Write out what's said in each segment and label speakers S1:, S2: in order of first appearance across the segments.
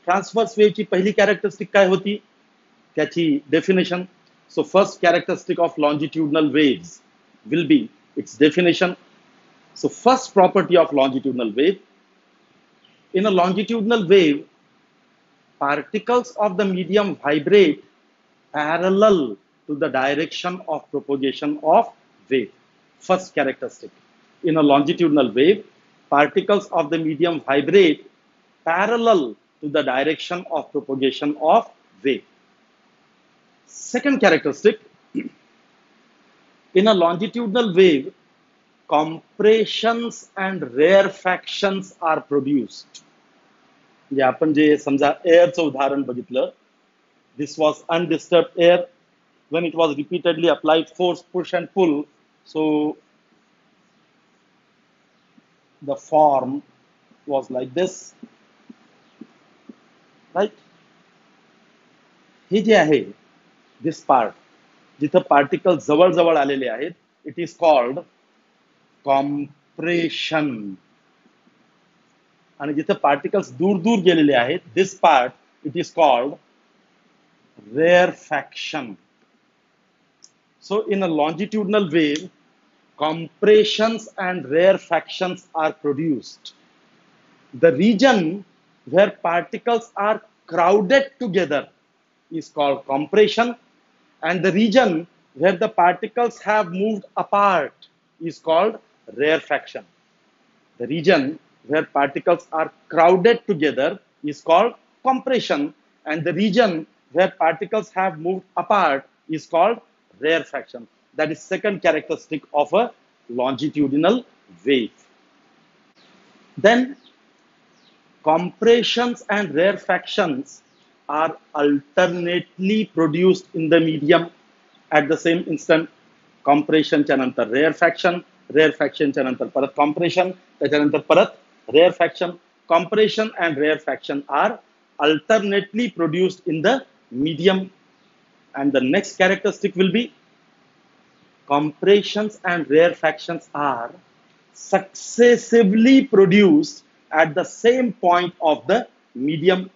S1: Transverse वेव्हची पहिली characteristic काय होती, त्याची definition. So first characteristic of longitudinal waves will be it's definition. So first property of longitudinal wave, in a longitudinal wave, particles of the medium vibrate parallel to the direction of propagation of wave. First characteristic. In a longitudinal wave, particles of the medium vibrate parallel to the direction of propagation of wave. Second characteristic. In a longitudinal wave, compressions and rarefactions are produced. म्हणजे आपण जे समजा एअरचं उदाहरण बघितलं, this was undisturbed air. When it was repeatedly applied force, push and pull, so the form was like this, right? हे जे आहे, this part, जिथं particle जवळ जवळ आलेले आहेत, it is called compression. आणि जिथे पार्टिकल्स दूर दूर गेलेले आहेत, this part, it is called rarefaction. So in a longitudinal wave, compressions and rarefactions are produced. The region where particles are crowded together is called compression, and the region where the particles have moved apart is called rarefaction. The region where particles are crowded together is called compression, and the region where particles have moved apart is called rarefaction. That is second characteristic of a longitudinal wave. Then compressions and rarefactions are alternately produced in the medium at the same instant. Compression च्या नंतर rarefaction, rarefaction च्या नंतर परत compression, त्याच्यानंतर परत rarefaction. Compression and rarefaction are alternately produced in the medium. And the next characteristic will be compressions and rarefactions are successively produced at the same point of the medium.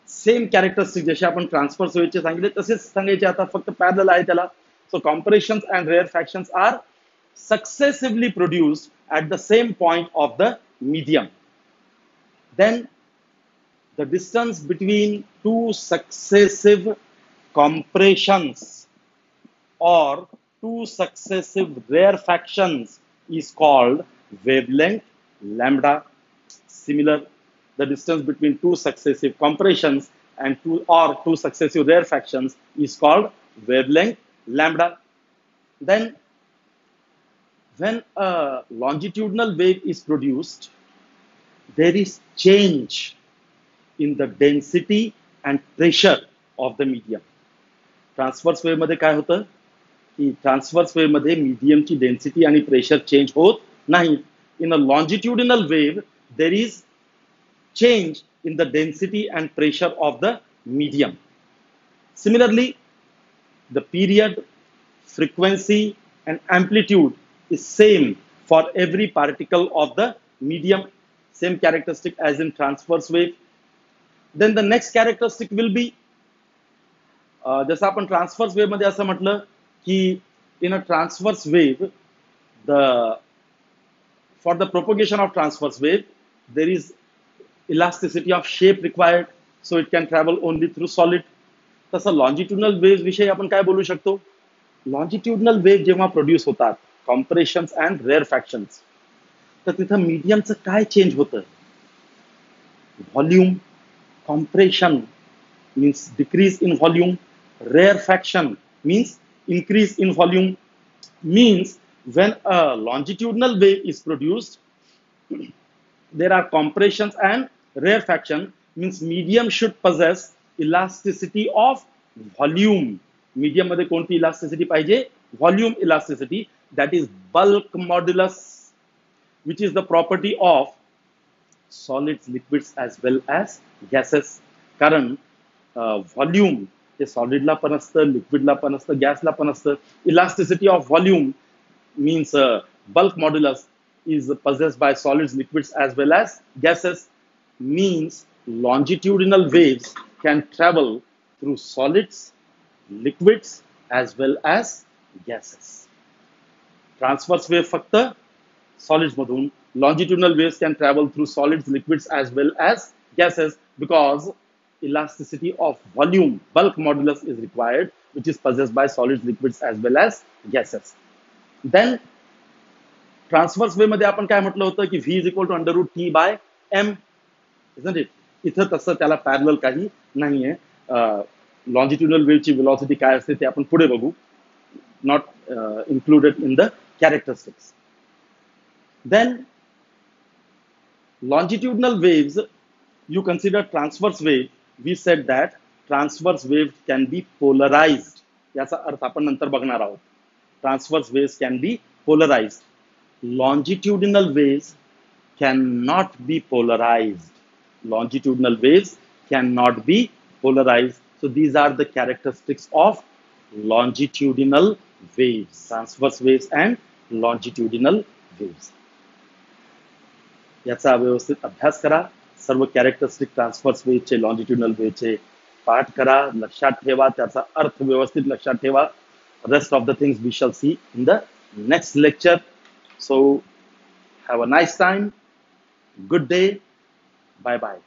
S1: Same characteristic जसे आपण transfers वेव्हचे सांगितले तसेच सांगायचे, आता फक्त parallel आहे त्याला. So compressions and rarefactions are successively produced at the same point of the medium. Then the distance between two successive compressions or two successive rarefactions is called wavelength lambda. Similar, the distance between two successive compressions and two successive rarefactions is called wavelength lambda. Then when a longitudinal wave is produced, there is change in the density and pressure of the medium. Transverse wave मध्ये काय होतं की transverse wave मध्ये मीडियमची density आणि pressure change होत नाही. In a longitudinal wave there is change in the density and pressure of the medium. Similarly, the period, frequency, and amplitude is same for every particle of the medium. Same characteristic as in transverse wave. Then the next characteristic will be, जसं आपण transverse wave मध्ये असं म्हटलं की in a transverse wave, for the propagation of transverse wave, there is elasticity of shape required, so it can travel only through solid. तसं longitudinal wave विषयी आपण काय बोलू शकतो. लॉन्जिट्युडनल वेव्ह जेव्हा प्रोड्यूस होतात, कॉम्प्रेशन्स अँड रेअरफॅक्शन्स, तर तिथं मीडियमचं काय चेंज होतं. Volume. Compression means decrease in volume. Rarefaction means increase in volume. Means when a longitudinal wave is produced, there are compressions and rarefaction. Means medium should possess elasticity of volume. Medium मध्ये कोणती elasticity पाहिजे. Volume elasticity, that is bulk modulus, which is the property of solids, liquids as well as gases. कारण volume हे सॉलिडला पण असतं, लिक्विडला पण असतं, गॅसला पण असतं. Elasticity of volume means bulk modulus is possessed by solids, liquids as well as gases. Means longitudinal waves can travel through solids, liquids, as well as gases. Transverse wave फक्त solids मधून, longitudinal waves can travel through solids, liquids, as well as gases because elasticity of volume, bulk modulus is required, which is possessed by solids, liquids, as well as gases. Then transverse wave मध्ये आपण काय म्हटलं होतं की V is equal to under root T by M, isn't it. इथं तसं त्याला parallel काही नाहीये. लॉन्जिट्युडनल वेव्हची वेलॉसिटी काय असते ते आपण पुढे बघू, not included in the characteristics. Then longitudinal waves, you consider transverse wave, we said that transverse wave can be polarized. याचा अर्थ आपण नंतर बघणार आहोत. Transverse waves can be polarized. Longitudinal waves cannot be polarized. Longitudinal waves cannot be polarized. So these are the characteristics of longitudinal waves, transverse waves and longitudinal waves. याचा व्यवस्थित अभ्यास करा. सर्व कॅरेक्टरिस्टिक ट्रान्सफर्स वेव्हचे, लॉन्जिट्युडनल वेव्हचे पाठ करा, लक्षात ठेवा, त्याचा अर्थ व्यवस्थित लक्षात ठेवा. Rest of the things we shall see in the next lecture. So have a nice time. Good day. Bye bye.